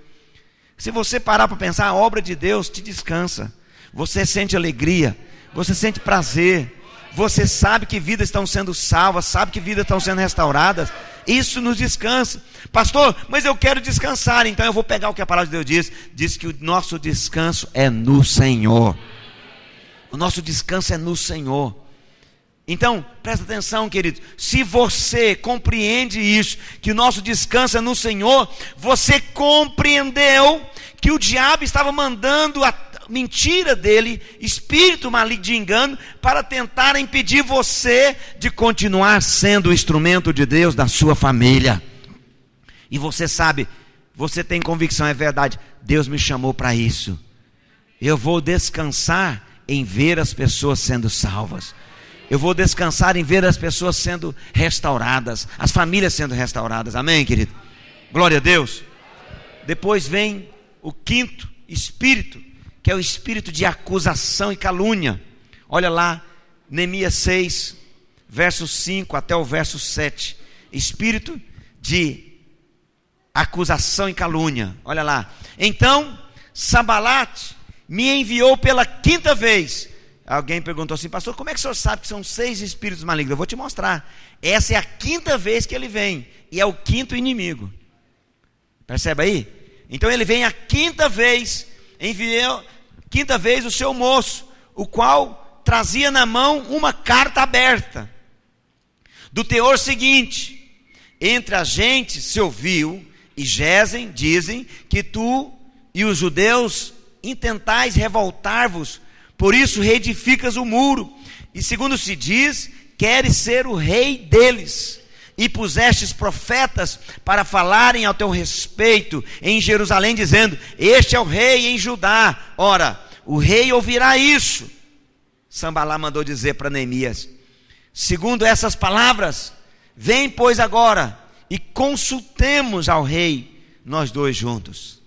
Se você parar para pensar, a obra de Deus te descansa. Você sente alegria, você sente prazer, você sabe que vidas estão sendo salvas, sabe que vidas estão sendo restauradas. Isso nos descansa. Pastor, mas eu quero descansar, então eu vou pegar o que a palavra de Deus diz que o nosso descanso é no Senhor. O nosso descanso é no Senhor. Então, presta atenção, querido. Se você compreende isso, que o nosso descanso é no Senhor, você compreendeu que o diabo estava mandando a mentira dele, espírito maligno de engano, para tentar impedir você de continuar sendo o instrumento de Deus da sua família. E você sabe, você tem convicção, é verdade, Deus me chamou para isso. Eu vou descansar em ver as pessoas sendo salvas. Eu vou descansar em ver as pessoas sendo restauradas, as famílias sendo restauradas. Amém, querido? Glória a Deus. Depois vem o quinto espírito, que é o espírito de acusação e calúnia. Olha lá, Neemias 6, verso 5 até o verso 7. Espírito de acusação e calúnia. Olha lá. Então, Sambalate me enviou pela quinta vez. Alguém perguntou assim: pastor, como é que o senhor sabe que são 6 espíritos malignos? Eu vou te mostrar. Essa é a quinta vez que ele vem, e é o quinto inimigo. Percebe aí? Então ele vem a quinta vez, enviou quinta vez o seu moço, o qual trazia na mão uma carta aberta, do teor seguinte: entre a gente se ouviu e dizem que tu e os judeus intentais revoltar-vos, por isso reedificas o muro, e segundo se diz, queres ser o rei deles, e pusestes profetas para falarem ao teu respeito em Jerusalém, dizendo: este é o rei em Judá. Ora, o rei ouvirá isso. Sambalá mandou dizer para Neemias: segundo essas palavras, vem pois agora e consultemos ao rei, nós dois juntos.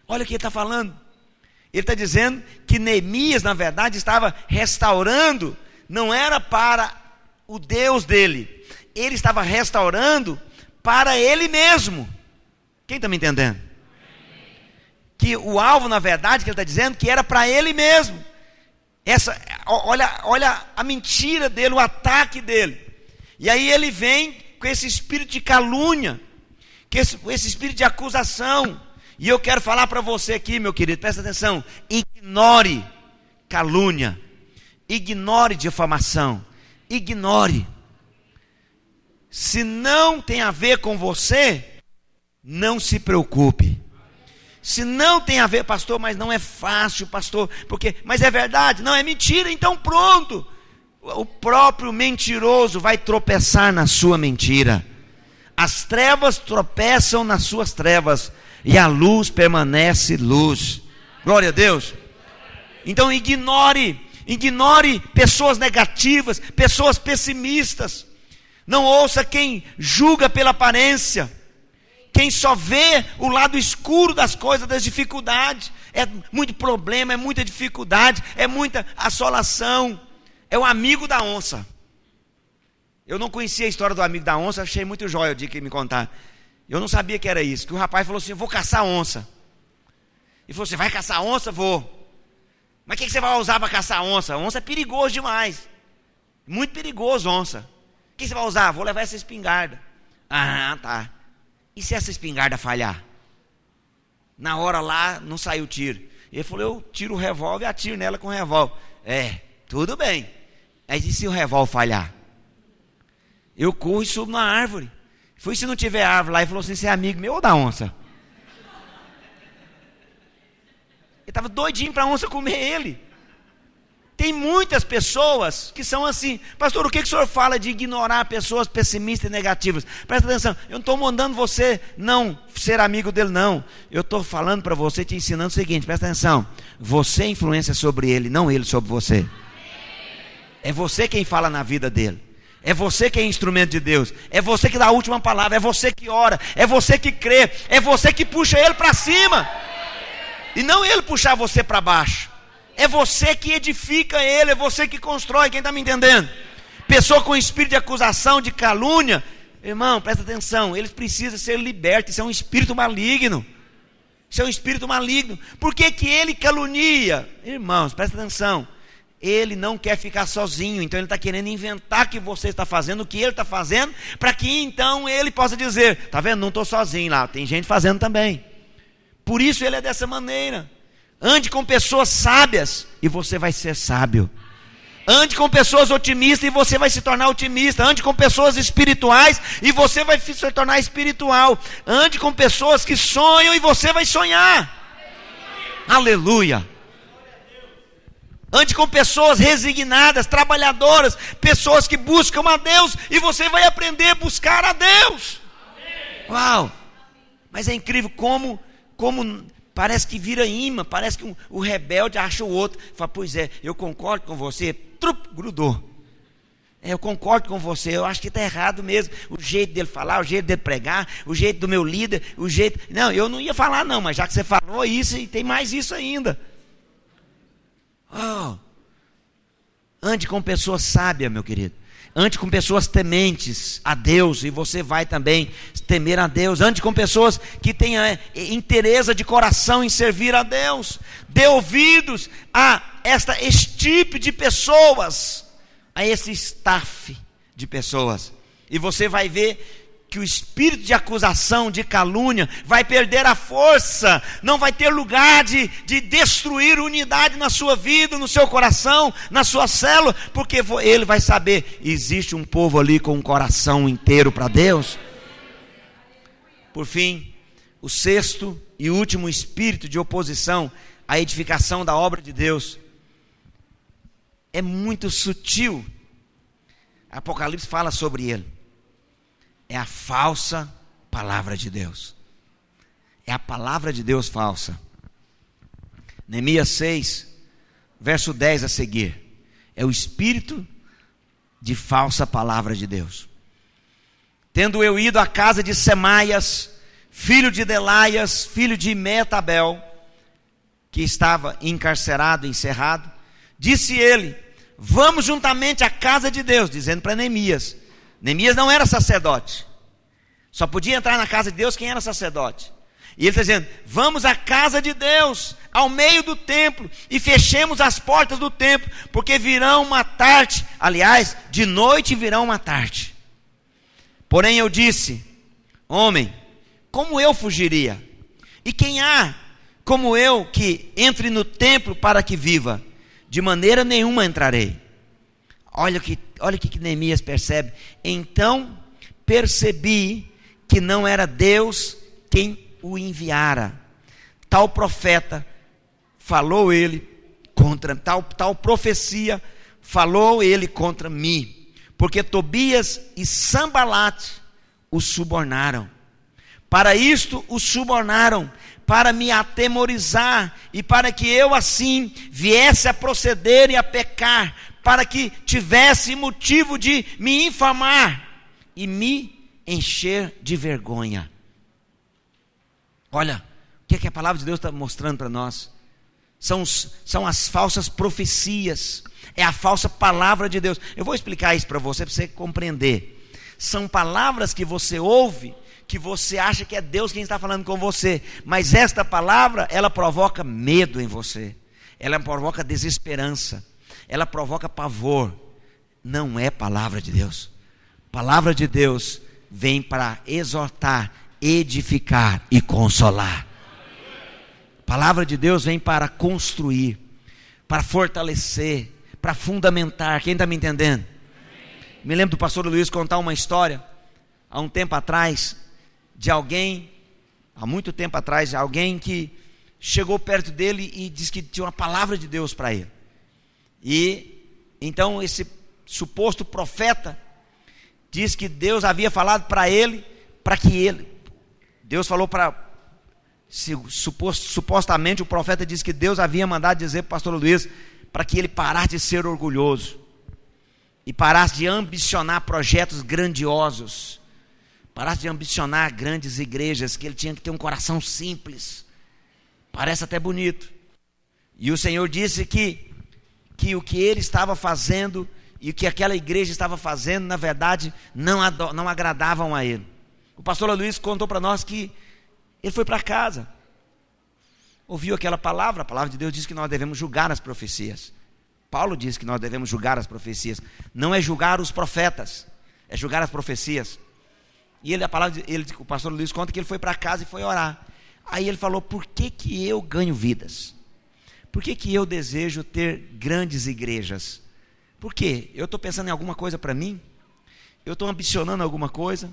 Olha o que ele está falando. Ele está dizendo que Neemias, na verdade, estava restaurando, não era para o Deus dele, ele estava restaurando para ele mesmo. Quem está me entendendo? Que o alvo, na verdade, que ele está dizendo, que era para ele mesmo. Olha a mentira dele, o ataque dele. E aí ele vem com esse espírito de calúnia, com esse espírito de acusação. E eu quero falar para você aqui, meu querido, presta atenção: ignore calúnia, ignore difamação, ignore. Se não tem a ver com você, não se preocupe. Se não tem a ver, pastor, mas não é fácil, pastor, mas é verdade, não é mentira, então pronto. O próprio mentiroso vai tropeçar na sua mentira. As trevas tropeçam nas suas trevas, e a luz permanece luz. Glória a Deus. Então ignore pessoas negativas, pessoas pessimistas. Não ouça quem julga pela aparência, quem só vê o lado escuro das coisas, das dificuldades. É muito problema, é muita dificuldade, é muita assolação. É o amigo da onça. Eu não conhecia a história do amigo da onça, achei muito jóia o dia que me contar. Eu não sabia que era isso, que o rapaz falou assim: eu vou caçar onça. Ele falou: você vai caçar onça? Vou. Mas o que você vai usar para caçar onça? Onça é perigoso demais, muito perigoso onça. O que você vai usar? Vou levar essa espingarda. Ah, tá. E se essa espingarda falhar? Na hora lá não saiu tiro. Ele falou: eu tiro o revólver e atiro nela com o revólver. Tudo bem. Mas e se o revólver falhar? Eu corro e subo na árvore. Fui, se não tiver árvore lá, ele falou assim: você é amigo meu ou da onça? Ele estava doidinho para a onça comer ele. Tem muitas pessoas que são assim. Pastor, o que o senhor fala de ignorar pessoas pessimistas e negativas? Presta atenção, eu não estou mandando você não ser amigo dele, não. Eu estou falando para você, te ensinando o seguinte: presta atenção, você influencia sobre ele, não ele sobre você. É você quem fala na vida dele. É você que é instrumento de Deus. É você que dá a última palavra. É você que ora. É você que crê. É você que puxa ele para cima. E não ele puxar você para baixo. É você que edifica ele. É você que constrói. Quem está me entendendo? Pessoa com espírito de acusação, de calúnia. Irmão, presta atenção. Eles precisam ser libertos. Isso é um espírito maligno. Isso é um espírito maligno. Por que ele calunia? Irmãos, presta atenção. Ele não quer ficar sozinho, então ele está querendo inventar que você está fazendo o que ele está fazendo, para que então ele possa dizer: está vendo, não estou sozinho lá, tem gente fazendo também. Por isso ele é dessa maneira. Ande com pessoas sábias e você vai ser sábio. Ande com pessoas otimistas e você vai se tornar otimista. Ande com pessoas espirituais e você vai se tornar espiritual. Ande com pessoas que sonham e você vai sonhar. Aleluia. Ande com pessoas resignadas, trabalhadoras, pessoas que buscam a Deus e você vai aprender a buscar a Deus. Uau! Mas é incrível como parece que vira imã, parece que o rebelde acha o outro. Fala, pois é, eu concordo com você, grudou. Eu concordo com você, eu acho que está errado mesmo. O jeito dele falar, o jeito dele pregar, o jeito do meu líder, o jeito... Não, eu não ia falar não, mas já que você falou isso, e tem mais isso ainda. Oh. Ande com pessoas sábias, meu querido. Ande com pessoas tementes a Deus, e você vai também temer a Deus. Ande com pessoas que tenham interesse de coração em servir a Deus. Dê ouvidos a este tipo de pessoas, a esse staff de pessoas, e você vai ver que o espírito de acusação, de calúnia, vai perder a força, não vai ter lugar de destruir unidade na sua vida, no seu coração, na sua célula, porque ele vai saber, existe um povo ali com um coração inteiro para Deus. Por fim, o sexto e último espírito de oposição à edificação da obra de Deus é muito sutil. Apocalipse fala sobre ele. É a falsa palavra de Deus. É a palavra de Deus falsa. Neemias 6, verso 10 a seguir. É o espírito de falsa palavra de Deus. Tendo eu ido à casa de Semaias, filho de Delaias, filho de Metabel, que estava encarcerado, encerrado, disse ele, vamos juntamente à casa de Deus, dizendo para Neemias. Neemias não era sacerdote, só podia entrar na casa de Deus quem era sacerdote. E ele está dizendo, vamos à casa de Deus, ao meio do templo, e fechemos as portas do templo, porque virão matar-te. Aliás, de noite virão matar-te. Porém eu disse, homem, como eu fugiria? E quem há como eu que entre no templo para que viva? De maneira nenhuma entrarei. Olha o que Neemias percebe. Então percebi que não era Deus quem o enviara. Tal profeta falou ele contra, tal profecia falou ele contra mim, porque Tobias e Sambalate o subornaram. Para isto o subornaram, para me atemorizar e para que eu assim viesse a proceder e a pecar, para que tivesse motivo de me infamar e me encher de vergonha. Olha, o que é que a palavra de Deus está mostrando para nós? São as falsas profecias, é a falsa palavra de Deus. Eu vou explicar isso para você compreender. São palavras que você ouve, que você acha que é Deus quem está falando com você, mas esta palavra, ela provoca medo em você, ela provoca desesperança, ela provoca pavor. Não é palavra de Deus. Palavra de Deus vem para exortar, edificar e consolar. Palavra de Deus vem para construir, para fortalecer, para fundamentar. Quem está me entendendo? Me lembro do pastor Luiz contar uma história há um tempo atrás, de alguém, há muito tempo atrás, alguém que chegou perto dele e disse que tinha uma palavra de Deus para ele. E então esse suposto profeta diz que Deus havia falado para ele, Deus falou para, supostamente o profeta disse que Deus havia mandado dizer para o pastor Luiz, para que ele parasse de ser orgulhoso, e parasse de ambicionar projetos grandiosos, parasse de ambicionar grandes igrejas, que ele tinha que ter um coração simples. Parece até bonito. E o Senhor disse que o que ele estava fazendo e o que aquela igreja estava fazendo, na verdade, não agradavam a ele. O pastor Luiz contou para nós que ele foi para casa, ouviu aquela palavra, a palavra de Deus diz que nós devemos julgar as profecias. Paulo diz que nós devemos julgar as profecias. Não é julgar os profetas, é julgar as profecias. E o pastor Luiz conta que ele foi para casa e foi orar. Aí ele falou, por que eu ganho vidas? Por que eu desejo ter grandes igrejas? Por quê? Eu estou pensando em alguma coisa para mim? Eu estou ambicionando alguma coisa?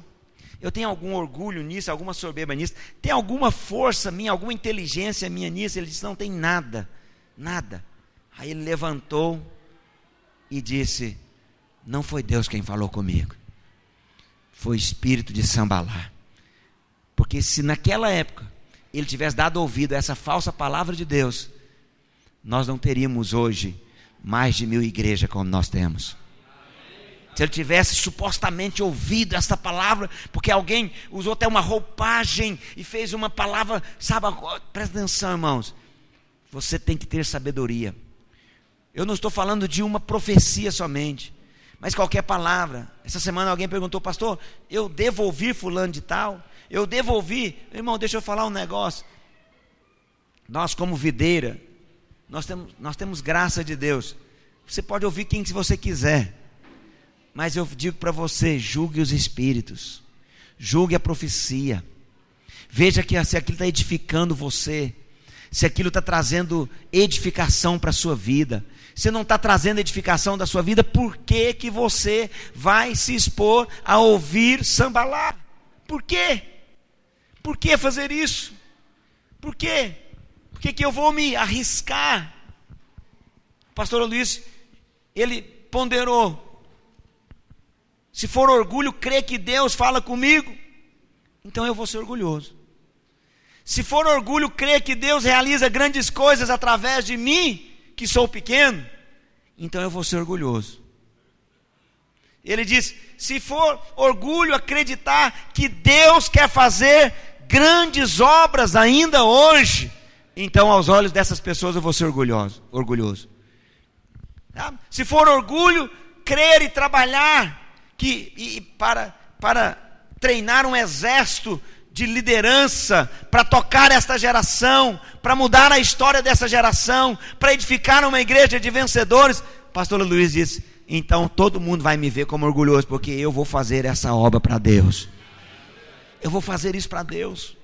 Eu tenho algum orgulho nisso, alguma soberba nisso? Tem alguma força minha, alguma inteligência minha nisso? Ele disse, não tem nada, nada. Aí ele levantou e disse, não foi Deus quem falou comigo, foi o espírito de Sambalá. Porque se naquela época ele tivesse dado ouvido a essa falsa palavra de Deus, nós não teríamos hoje mais de 1000 igrejas como nós temos. Se ele tivesse supostamente ouvido essa palavra, porque alguém usou até uma roupagem e fez uma palavra, sabe, presta atenção, irmãos, você tem que ter sabedoria. Eu não estou falando de uma profecia somente, mas qualquer palavra. Essa semana alguém perguntou, pastor, eu devo ouvir fulano de tal? Eu devo ouvir? Irmão, deixa eu falar um negócio. Nós como videira, nós temos graça de Deus. Você pode ouvir quem você quiser, mas eu digo para você, julgue os espíritos, julgue a profecia, veja que se aquilo está edificando você, se aquilo está trazendo edificação para a sua vida. Se não está trazendo edificação da sua vida, por que que você vai se expor a ouvir Sambalá? Por quê? Por que fazer isso? Por quê? Por que eu vou me arriscar? O pastor Luiz, ele ponderou, se for orgulho, crer que Deus fala comigo, então eu vou ser orgulhoso. Se for orgulho, crer que Deus realiza grandes coisas através de mim, que sou pequeno, então eu vou ser orgulhoso. Ele diz, se for orgulho acreditar que Deus quer fazer grandes obras ainda hoje, então aos olhos dessas pessoas eu vou ser orgulhoso. Tá? Se for orgulho, crer e trabalhar para treinar um exército de liderança, para tocar esta geração, para mudar a história dessa geração, para edificar uma igreja de vencedores, pastor Luiz disse, então todo mundo vai me ver como orgulhoso, porque eu vou fazer essa obra para Deus, eu vou fazer isso para Deus.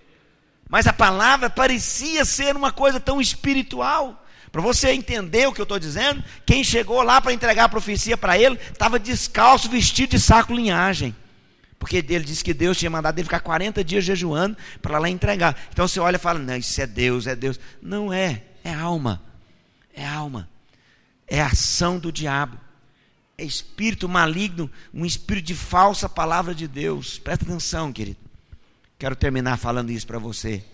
Mas a palavra parecia ser uma coisa tão espiritual. Para você entender o que eu estou dizendo, quem chegou lá para entregar a profecia para ele, estava descalço, vestido de saco linhagem, porque ele disse que Deus tinha mandado ele ficar 40 dias jejuando, para lá entregar. Então você olha e fala, não, isso é Deus, não é, é alma, é ação do diabo, é espírito maligno, um espírito de falsa palavra de Deus. Presta atenção, querido, quero terminar falando isso para você.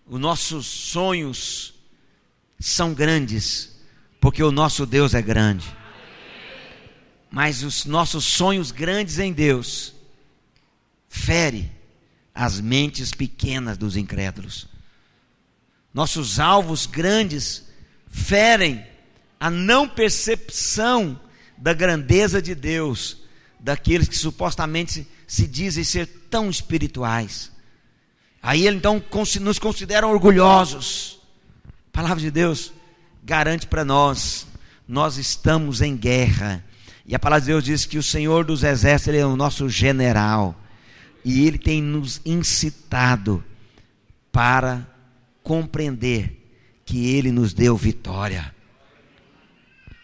Os nossos sonhos são grandes, porque o nosso Deus é grande. Mas os nossos sonhos grandes em Deus fere as mentes pequenas dos incrédulos. Nossos alvos grandes ferem a não percepção da grandeza de Deus, daqueles que supostamente se dizem ser tão espirituais. Aí ele então nos considera orgulhosos. A palavra de Deus garante para nós estamos em guerra. E a palavra de Deus diz que o Senhor dos Exércitos, Ele é o nosso general. E Ele tem nos incitado para compreender que Ele nos deu vitória.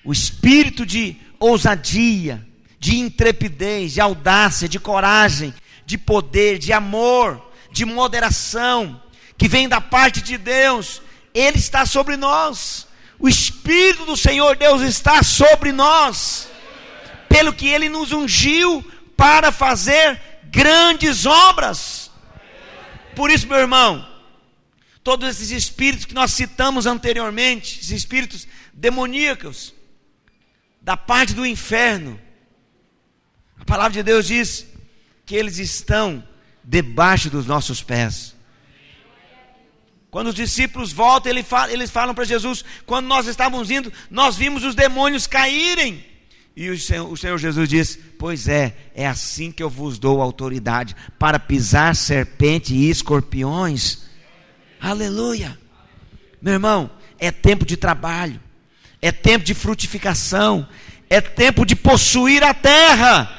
O espírito de ousadia, de intrepidez, de audácia, de coragem, de poder, de amor, de moderação, que vem da parte de Deus, Ele está sobre nós. O Espírito do Senhor Deus está sobre nós, pelo que Ele nos ungiu para fazer grandes obras. Por isso, meu irmão, todos esses espíritos que nós citamos anteriormente, esses espíritos demoníacos, da parte do inferno, a palavra de Deus diz que eles estão debaixo dos nossos pés. Quando os discípulos voltam, eles falam para Jesus, quando nós estávamos indo, nós vimos os demônios caírem. E o Senhor Jesus diz, pois é assim que eu vos dou autoridade, para pisar serpente e escorpiões. Aleluia. Meu irmão, é tempo de trabalho, é tempo de frutificação, é tempo de possuir a terra.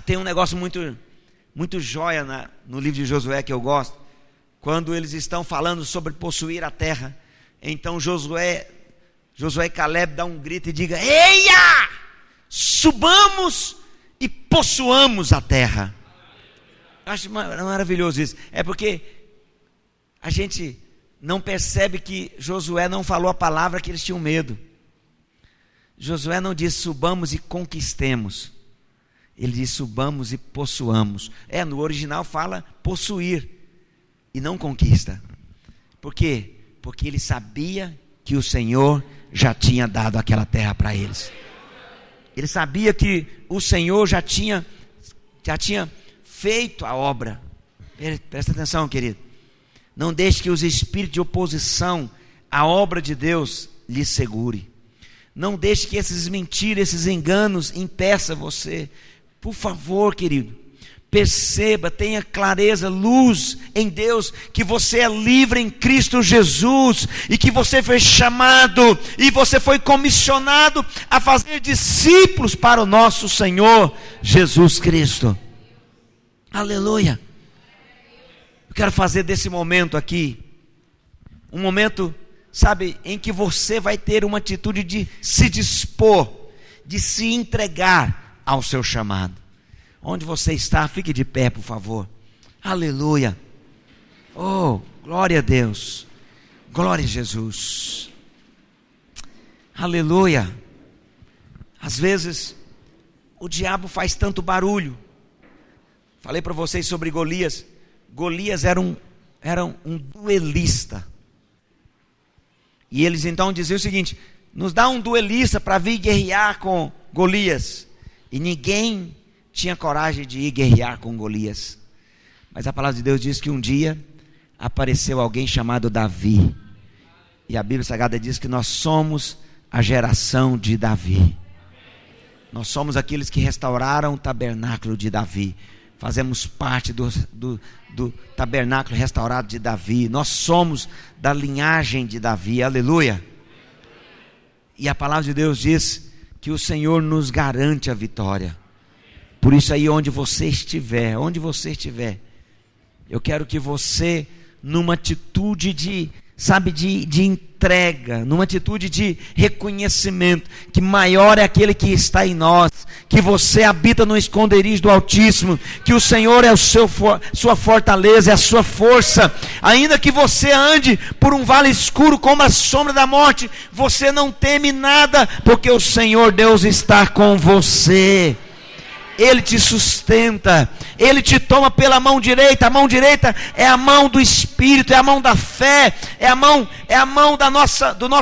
Tem um negócio muito jóia no livro de Josué que eu gosto. Quando eles estão falando sobre possuir a terra, Então Josué e Caleb dão um grito e digam: eia! Subamos e possuamos a terra. Eu acho maravilhoso isso. É porque a gente não percebe que Josué não falou a palavra que eles tinham medo. Josué não disse subamos e conquistemos. Ele disse subamos e possuamos. No original fala possuir e não conquista. Por quê? Porque ele sabia que o Senhor já tinha dado aquela terra para eles. Ele sabia que o Senhor já tinha feito a obra. Presta atenção, querido. Não deixe que os espíritos de oposição à obra de Deus lhe segure. Não deixe que esses mentiras, esses enganos impeçam você. Por favor, querido, perceba, tenha clareza, luz em Deus, que você é livre em Cristo Jesus, e que você foi chamado, e você foi comissionado a fazer discípulos para o nosso Senhor Jesus Cristo. Aleluia. Eu quero fazer desse momento aqui um momento, sabe, em que você vai ter uma atitude de se dispor, de se entregar ao seu chamado. Onde você está, fique de pé, por favor. Aleluia. Oh, glória a Deus. Glória a Jesus. Aleluia. Às vezes o diabo faz tanto barulho. Falei para vocês sobre Golias. Golias era um duelista. E eles então diziam o seguinte: nos dá um duelista para vir guerrear com Golias. E ninguém tinha coragem de ir guerrear com Golias. Mas a palavra de Deus diz que um dia apareceu alguém chamado Davi. E a Bíblia Sagrada diz que nós somos a geração de Davi. Nós somos aqueles que restauraram o tabernáculo de Davi. Fazemos parte do tabernáculo restaurado de Davi. Nós somos da linhagem de Davi. Aleluia. E a palavra de Deus diz que o Senhor nos garante a vitória. Por isso aí onde você estiver, eu quero que você, numa atitude de entrega, numa atitude de reconhecimento, que maior é aquele que está em nós, que você habita no esconderijo do Altíssimo, que o Senhor é sua fortaleza, é a sua força. Ainda que você ande por um vale escuro como a sombra da morte, você não teme nada, porque o Senhor Deus está com você. Ele te sustenta, Ele te toma pela mão direita. A mão direita é a mão do Espírito, é a mão da fé, é a mão do nosso